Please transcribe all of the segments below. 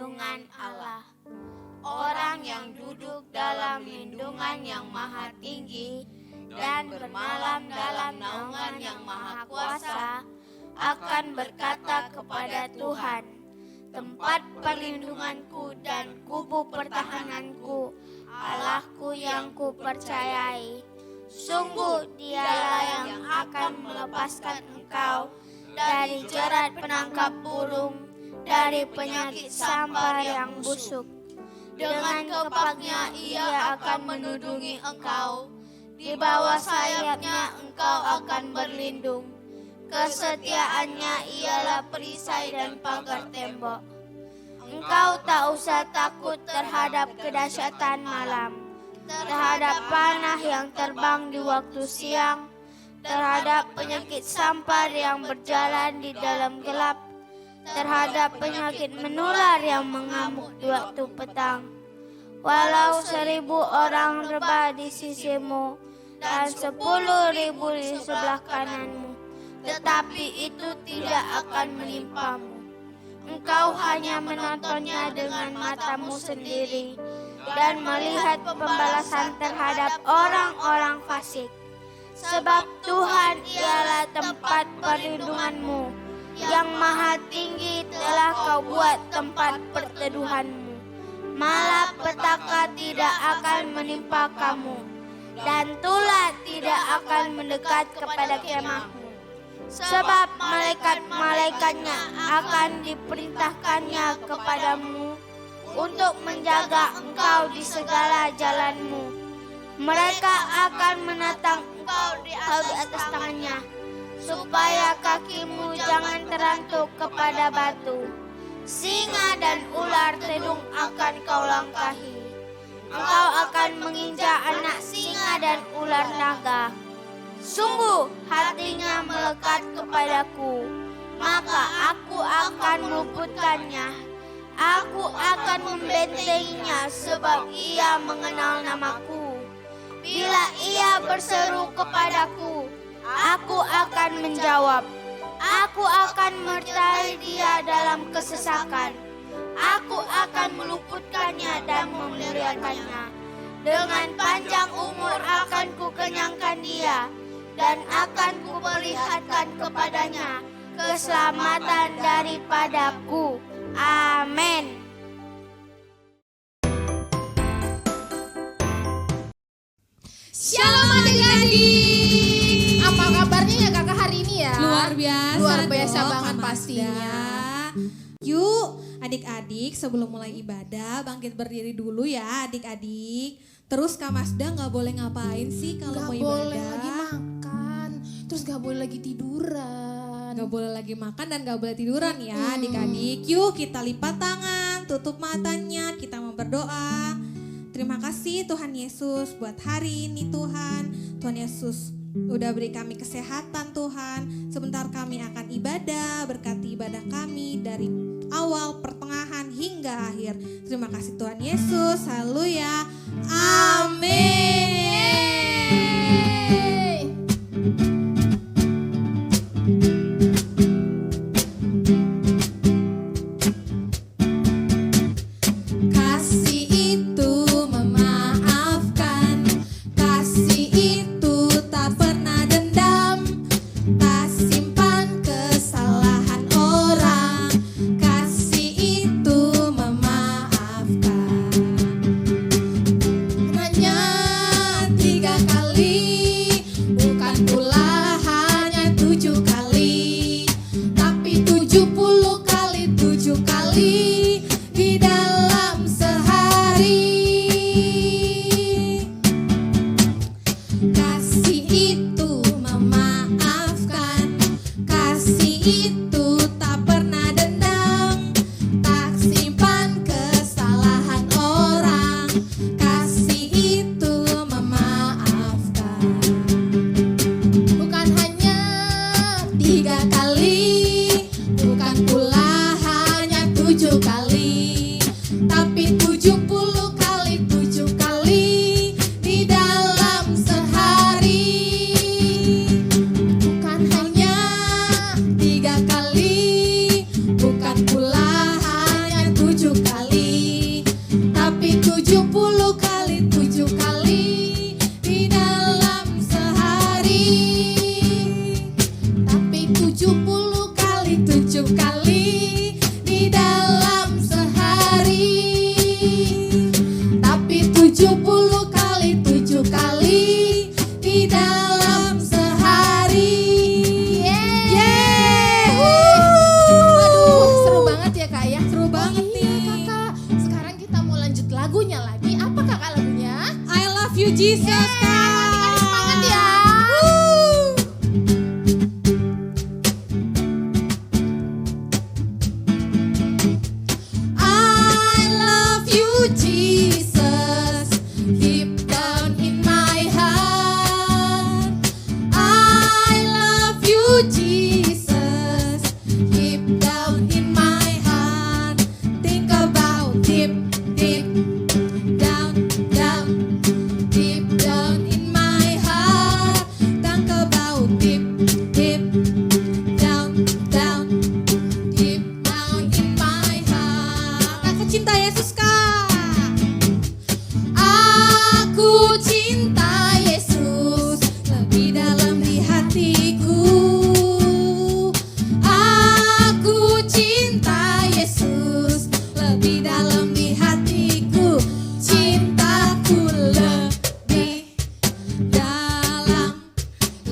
perlindungan Allah. Orang yang duduk dalam lindungan yang maha tinggi dan bermalam dalam naungan yang maha kuasa akan berkata kepada Tuhan, tempat perlindunganku dan kubu pertahananku, Allahku yang kupercayai. Sungguh dialah yang akan melepaskan engkau dari jerat penangkap burung, dari penyakit sampar yang busuk. Dengan kepaknya ia akan menudungi engkau, di bawah sayapnya engkau akan berlindung. Kesetiaannya ialah perisai dan pagar tembok. Engkau tak usah takut terhadap kedahsyatan malam, terhadap panah yang terbang di waktu siang, terhadap penyakit sampar yang berjalan di dalam gelap, terhadap penyakit menular yang mengamuk di waktu petang. Walau 1,000 orang rebah di sisimu dan 10.000 di sebelah kananmu, tetapi itu tidak akan menimpamu. Engkau hanya menontonnya dengan matamu sendiri dan melihat pembalasan terhadap orang-orang fasik. Sebab Tuhan ialah tempat perlindunganmu, yang maha tinggi telah kau buat tempat perteduhanmu. Malapetaka tidak akan menimpa kamu, dan tulah tidak akan mendekat kepada kemahmu. Sebab malaikat-malaikatnya akan diperintahkannya kepadamu untuk menjaga engkau di segala jalanmu. Mereka akan menatang engkau di atas tangannya, supaya kakimu jangan terantuk kepada batu. Singa dan ular tedung akan kau langkahi. Engkau akan menginjak anak singa dan ular naga. Sungguh hatinya melekat kepadaku, maka aku akan meluputkannya. Aku akan membentenginya sebab ia mengenal namaku. Bila ia berseru kepadaku, aku akan menjawab. Aku akan menyertai dia dalam kesesakan. Aku akan meluputkannya dan memuliakannya. Dengan panjang umur akan kukenyangkan dia, dan akan kuperlihatkan kepadanya keselamatan daripadaku. Amin. Shalom adik-adik. Apa kabarnya ya kakak hari ini ya? Luar biasa. Luar biasa dong, banget Kak pastinya. Mazda. Yuk adik-adik sebelum mulai ibadah bangkit berdiri dulu ya adik-adik. Terus Kak Mazda gak boleh ngapain sih kalau mau Gak ibadah? boleh lagi makan, terus gak boleh lagi tiduran. Gak boleh lagi makan dan gak boleh tiduran ya adik-adik. Yuk kita lipat tangan, tutup matanya, kita mau berdoa. Terima kasih Tuhan Yesus buat hari ini Tuhan. Tuhan Yesus udah beri kami kesehatan Tuhan. Sebentar kami akan ibadah, berkati ibadah kami dari awal, pertengahan hingga akhir. Terima kasih Tuhan Yesus, haleluya, amin. Kasih itu memaafkan, kasih itu tak pernah dendam, tak simpan kesalahan orang, kasih itu memaafkan. Hanya Jesus, Kak. Semangat ya. I love you, Jesus, deep down in my heart. I love you, Jesus, deep down in my heart. Think about deep, deep down, down, deep down in my heart. Think about deep, deep down, down, deep down in my heart. Aku cinta Yesus, Kak. Aku cinta Yesus lebih dalam di hatiku. Aku cinta Yesus lebih dalam di hatiku. Cintaku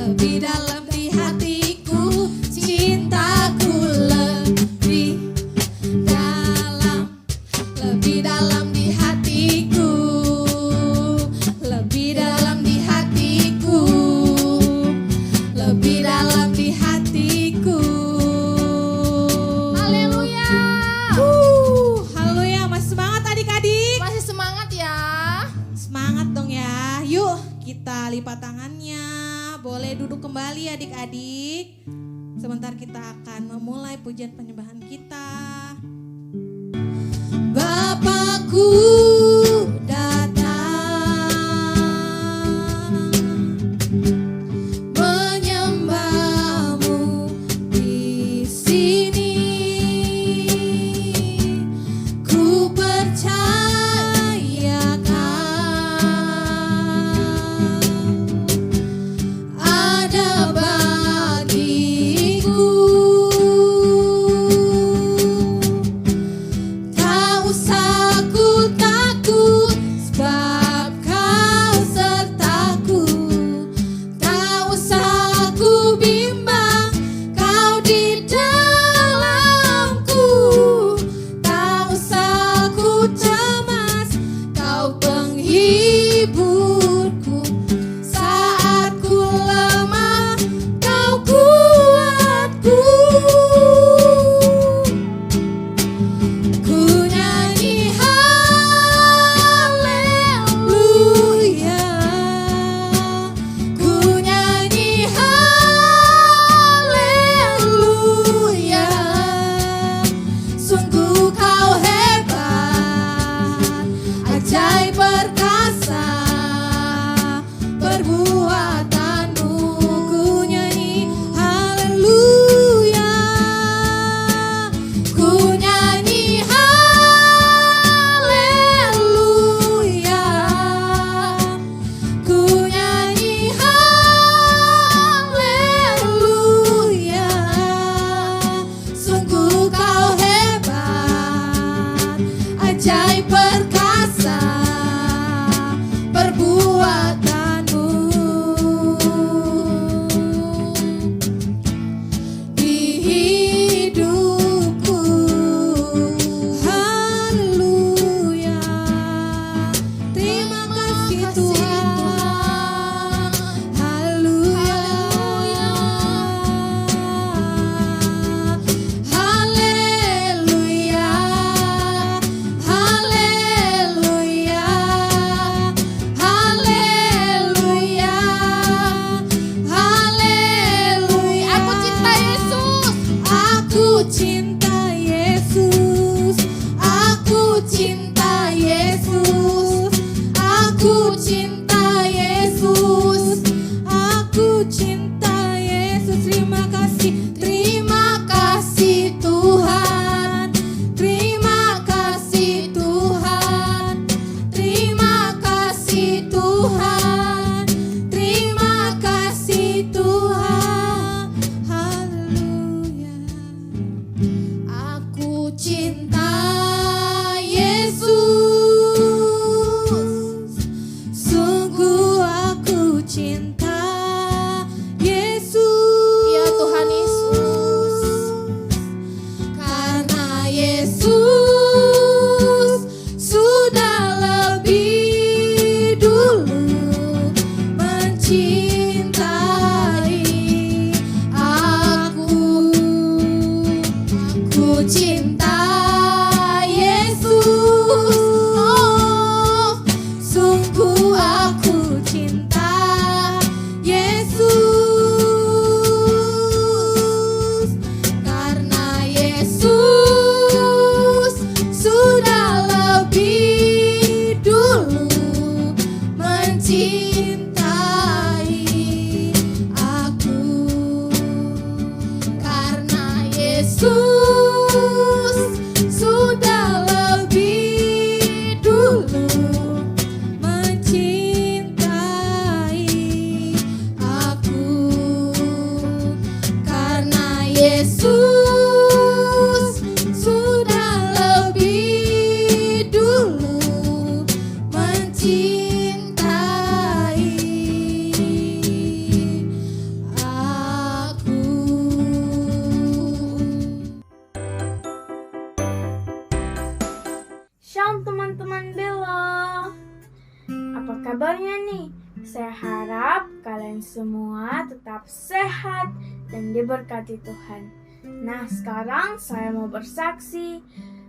lebih dalam di hatiku. Cintaku lebih dalam di hatiku, lebih dalam di hatiku, lebih dalam di hatiku. Haleluya. Haleluya, masih semangat adik-adik? Masih semangat ya. Semangat dong ya. Yuk kita lipat tangannya. Boleh duduk kembali adik-adik. Sebentar kita akan memulai pujian penyembahan kita. Bapakku datang menyembahmu di sini. Ku percayakan ada bagiku. Tak usah ku takut, sebab kau sertaku. Tak usah ku bimbang, kau di dalamku. Tak usah ku cemas, kau penghiburku. Saat ku lemah, kau kuatku. Ku nyanyi haleluya, ku nyanyi haleluya. Sungguh kau hebat, ajaib perkasa perbuatanmu. Ku nyanyi haleluya, ku nyanyi haleluya, ku nyanyi haleluya. Sungguh kau hebat, ajaib perkasa perbuatanmu. Di hidupku, haleluya. Terima kasih Tuhan, haleluya, haleluya, haleluya. Shalom teman-teman Bella. Apa kabarnya nih? Saya harap kalian semua tetap sehat dan diberkati Tuhan. Nah, sekarang saya mau bersaksi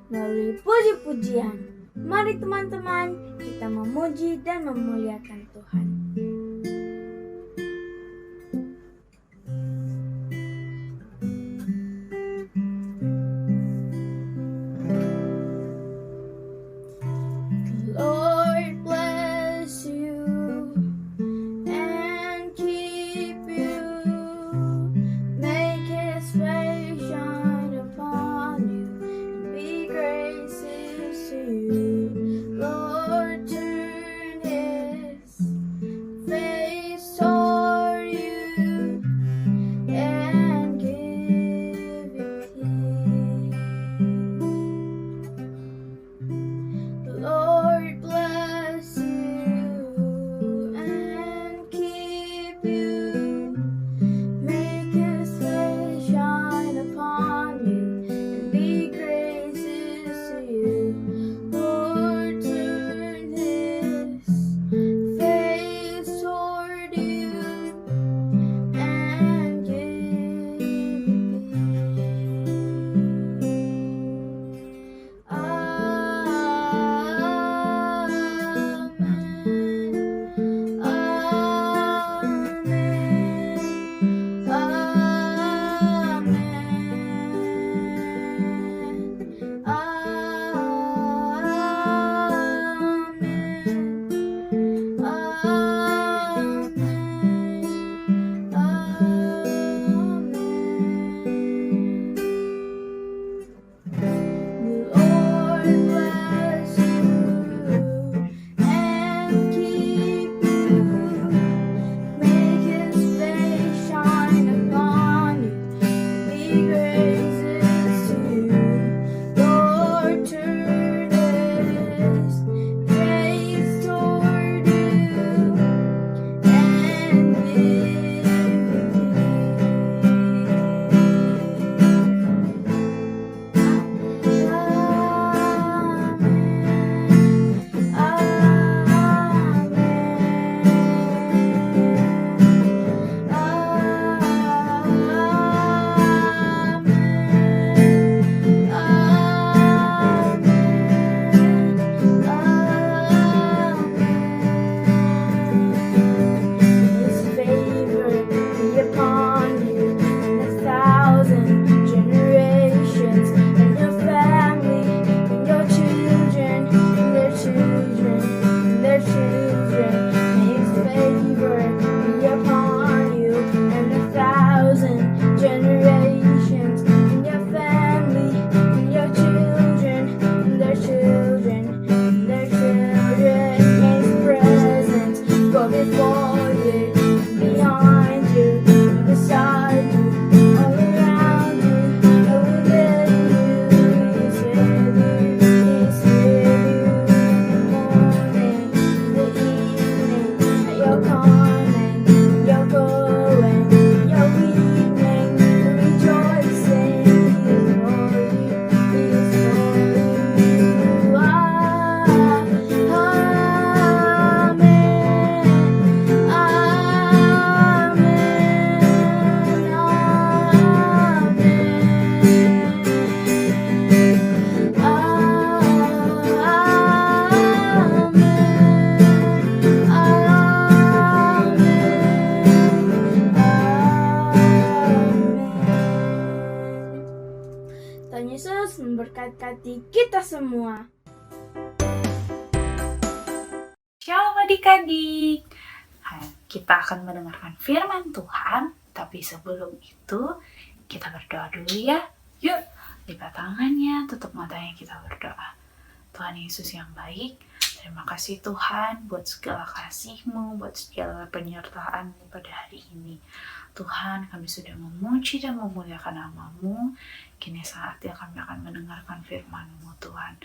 melalui puji-pujian. Mari teman-teman, kita memuji dan memuliakan Tuhan. Lord bless you and keep you, make His face shine upon you and be gracious to you. Lord turn His face toward you and give you peace. Lord bless you and keep you, make His face shine upon you and be gracious to you. Lord turn His face toward you and give you peace. Lord bless you and keep you, make His face shine upon you, be gracious to you. Lord turn His face toward you and give His favor be upon you and 1,000 generations, and your family, and your children, and their children, and their children. May His favor be upon you and 1,000 generations, and your family, and your children, and their children, and their children. May His presence go before you, behind you, beside you, all around you, within you. He's with you, He's with you in the morning, in the evening, at your coming, your going, your weeping, your rejoicing. He's for you, He's for you. Tuhan Yesus memberkati kita semua. Shalom adik-adik. Kita akan mendengarkan firman Tuhan, tapi sebelum itu kita berdoa dulu ya. Yuk, lipat tangannya, tutup matanya, kita berdoa. Tuhan Yesus yang baik, terima kasih Tuhan buat segala kasih-Mu, buat segala penyertaan-Mu pada hari ini. Tuhan, kami sudah memuji dan memuliakan nama-Mu. Kini saatnya kami akan mendengarkan firman-Mu Tuhan.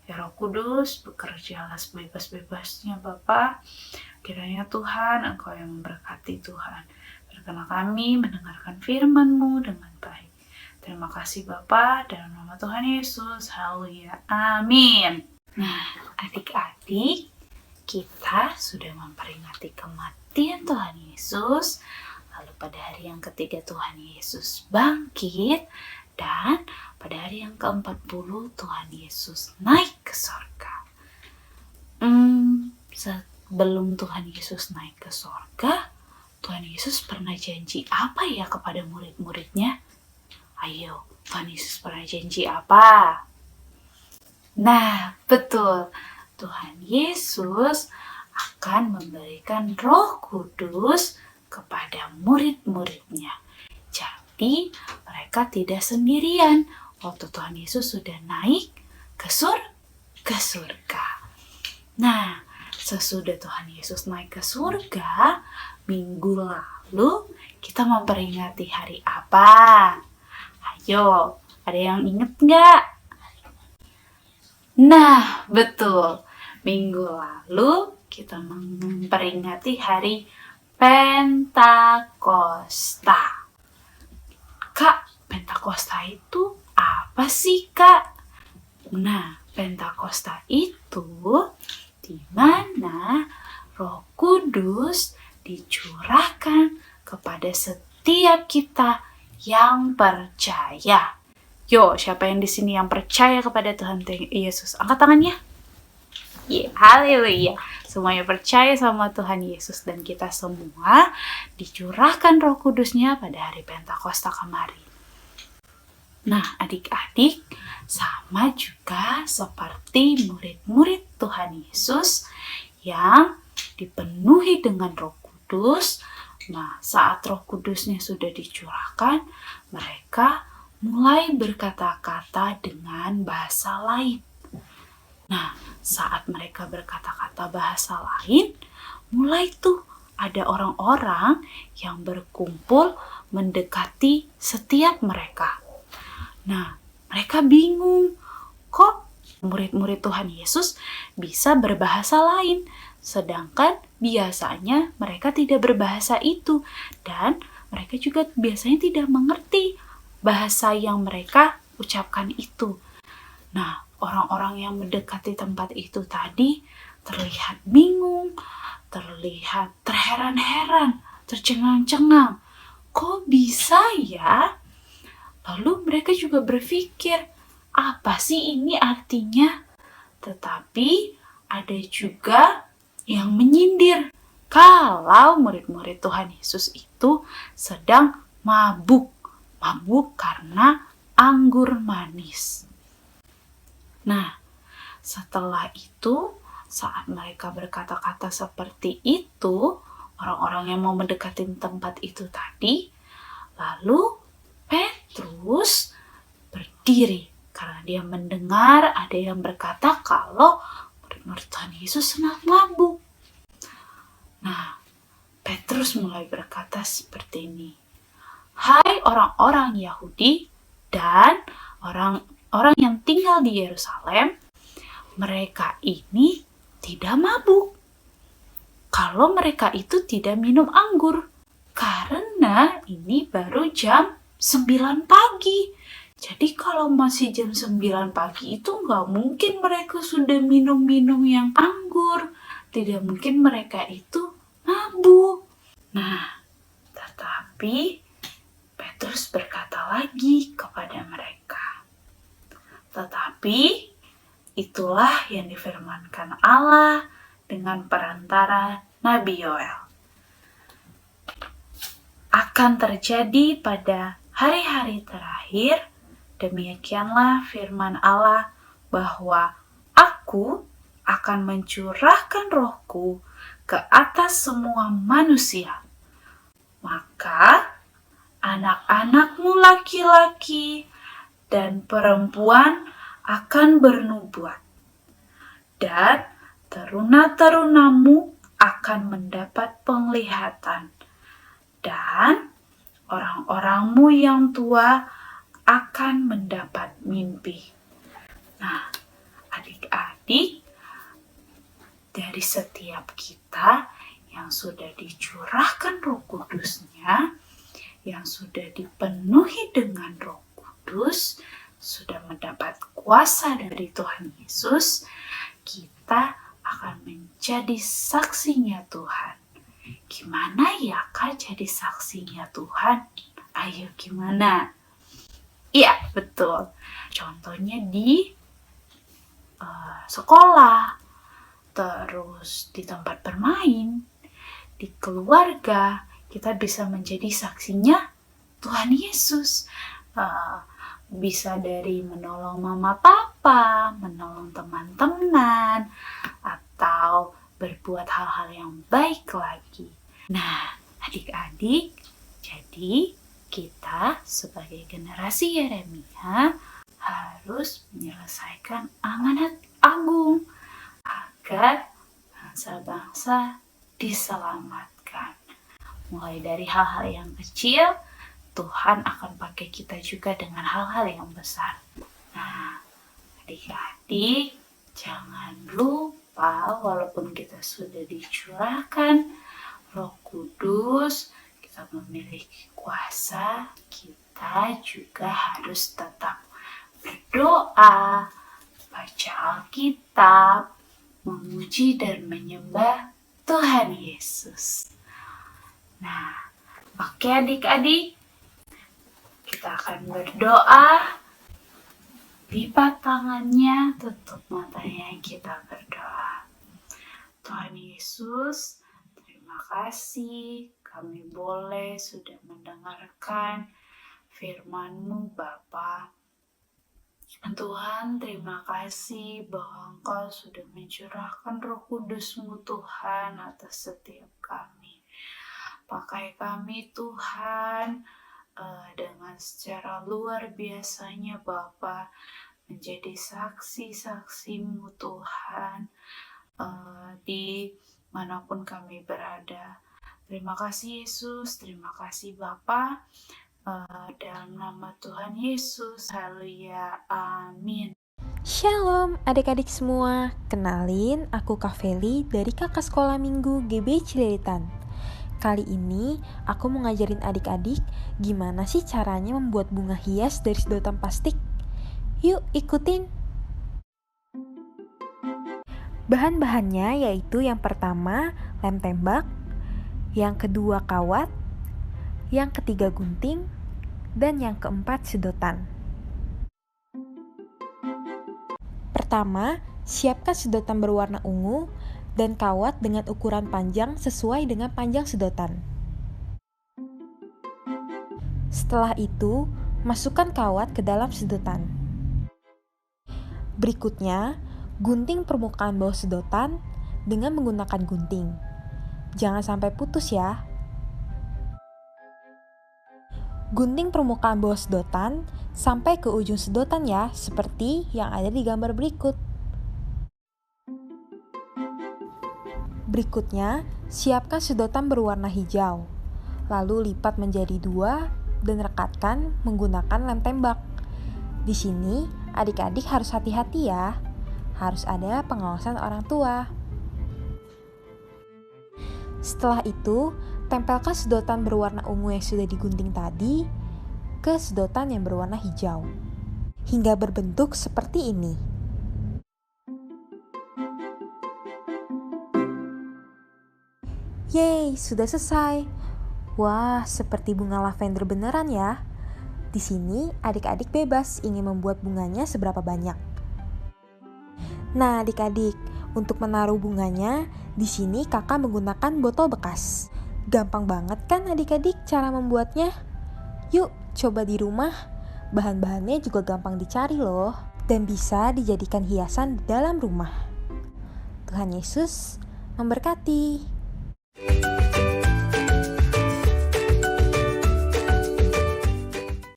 Ya Roh Kudus, bekerjalah sebebas-bebasnya Bapa. Kiranya Tuhan, Engkau yang memberkati Tuhan. Berkenan kami mendengarkan firman-Mu dengan baik. Terima kasih Bapa, dalam nama Tuhan Yesus. Haleluya. Amin. Nah, adik-adik, kita sudah memperingati kematian Tuhan Yesus. Lalu pada hari yang ketiga Tuhan Yesus bangkit. Dan pada hari yang ke-40 Tuhan Yesus naik ke sorga. Sebelum Tuhan Yesus naik ke sorga, Tuhan Yesus pernah janji apa ya kepada murid-muridnya? Ayo, Tuhan Yesus pernah janji apa? Nah, betul. Tuhan Yesus akan memberikan Roh Kudus kepada murid-muridnya. Jadi, mereka tidak sendirian waktu Tuhan Yesus sudah naik ke surga. Nah, sesudah Tuhan Yesus naik ke surga, minggu lalu kita memperingati hari apa? Ayo, ada yang inget nggak? Nah, betul. Minggu lalu kita memperingati hari Pentakosta. Kak, Pentakosta itu apa sih, Kak? Nah, Pentakosta itu di mana Roh Kudus dicurahkan kepada setiap kita yang percaya. Yo, siapa yang di sini yang percaya kepada Tuhan Yesus? Angkat tangannya. Haleluya. Semuanya percaya sama Tuhan Yesus dan kita semua dicurahkan Roh Kudusnya pada hari Pentakosta kemarin. Nah, adik-adik, sama juga seperti murid-murid Tuhan Yesus yang dipenuhi dengan Roh Kudus. Nah, saat Roh Kudusnya sudah dicurahkan, mereka mulai berkata-kata dengan bahasa lain. Nah, saat mereka berkata-kata bahasa lain, mulai tuh ada orang-orang yang berkumpul mendekati setiap mereka. Nah, mereka bingung, kok murid-murid Tuhan Yesus bisa berbahasa lain, sedangkan biasanya mereka tidak berbahasa itu, dan mereka juga biasanya tidak mengerti bahasa yang mereka ucapkan itu. Nah, orang-orang yang mendekati tempat itu tadi terlihat bingung, terlihat terheran-heran, tercengang-cengang. Kok bisa ya? Lalu mereka juga berpikir, apa sih ini artinya? Tetapi ada juga yang menyindir kalau murid-murid Tuhan Yesus itu sedang mabuk karena anggur manis. Nah, setelah itu, saat mereka berkata-kata seperti itu, orang-orang yang mau mendekati tempat itu tadi, lalu Petrus berdiri karena dia mendengar ada yang berkata kalau murid-murid Tuhan Yesus sedang mabuk. Nah, Petrus mulai berkata seperti ini. Hai orang-orang Yahudi dan orang yang tinggal di Yerusalem, mereka ini tidak mabuk. Kalau mereka itu tidak minum anggur, karena ini baru jam 9 pagi. Jadi kalau masih jam 9 pagi itu nggak mungkin mereka sudah minum-minum yang anggur. Tidak mungkin mereka itu mabuk. Nah, tetapi Petrus berkata lagi kepada mereka. Tetapi itulah yang difirmankan Allah dengan perantara Nabi Yoel. Akan terjadi pada hari-hari terakhir, demikianlah firman Allah bahwa Aku akan mencurahkan Rohku ke atas semua manusia. Maka anak-anakmu laki-laki dan perempuan akan bernubuat, dan teruna-terunamu akan mendapat penglihatan, dan orang-orangmu yang tua akan mendapat mimpi. Nah, adik-adik, dari setiap kita yang sudah dicurahkan Roh Kudusnya, yang sudah dipenuhi dengan Roh Kudus, sudah mendapat kuasa dari Tuhan Yesus, kita akan menjadi saksinya Tuhan. Gimana ya Kak jadi saksinya Tuhan? Ayo gimana? Iya betul. Contohnya di sekolah, terus di tempat bermain, di keluarga, kita bisa menjadi saksinya Tuhan Yesus. Bisa dari menolong mama papa, menolong teman-teman, atau berbuat hal-hal yang baik lagi. Nah, adik-adik, jadi kita sebagai generasi Yeremia harus menyelesaikan amanat agung agar bangsa-bangsa diselamatkan. Mulai dari hal-hal yang kecil, Tuhan akan pakai kita juga dengan hal-hal yang besar. Nah, adik-adik, jangan lupa walaupun kita sudah dicurahkan Roh Kudus, kita memiliki kuasa, kita juga harus tetap berdoa, baca Alkitab, memuji dan menyembah Tuhan Yesus. Nah, oke adik-adik, kita akan berdoa, lipat tangannya, tutup matanya, kita berdoa. Tuhan Yesus, terima kasih kami boleh sudah mendengarkan firman-Mu Bapa. Tuhan, terima kasih bahwa Engkau sudah mencurahkan Roh Kudus-Mu Tuhan atas setiap kami. Pakai kami Tuhan dengan secara luar biasanya Bapa, menjadi saksi-saksi-Mu Tuhan di manapun kami berada. Terima kasih Yesus, terima kasih Bapa. Dalam nama Tuhan Yesus, haleluya, amin. Shalom adik-adik semua, kenalin aku Kak Feli dari Kakak Sekolah Minggu GB Cililitan. Kali ini aku mau ngajarin adik-adik gimana sih caranya membuat bunga hias dari sedotan plastik. Yuk ikutin. Bahan-bahannya yaitu yang pertama lem tembak, yang kedua kawat, yang ketiga gunting, dan yang keempat sedotan. Pertama, siapkan sedotan berwarna ungu dan kawat dengan ukuran panjang sesuai dengan panjang sedotan. Setelah itu, masukkan kawat ke dalam sedotan. Berikutnya, gunting permukaan bawah sedotan dengan menggunakan gunting. Jangan sampai putus ya. Gunting permukaan bawah sedotan sampai ke ujung sedotan ya, seperti yang ada di gambar berikut. Berikutnya, siapkan sedotan berwarna hijau. Lalu lipat menjadi 2 dan rekatkan menggunakan lem tembak. Di sini, adik-adik harus hati-hati ya. Harus ada pengawasan orang tua. Setelah itu, tempelkan sedotan berwarna ungu yang sudah digunting tadi ke sedotan yang berwarna hijau, hingga berbentuk seperti ini. Yeay, sudah selesai. Wah, seperti bunga lavender beneran ya. Di sini, adik-adik bebas ingin membuat bunganya seberapa banyak. Nah, adik-adik, untuk menaruh bunganya, di sini kakak menggunakan botol bekas. Gampang banget kan adik-adik cara membuatnya? Yuk, coba di rumah. Bahan-bahannya juga gampang dicari loh. Dan bisa dijadikan hiasan di dalam rumah. Tuhan Yesus memberkati.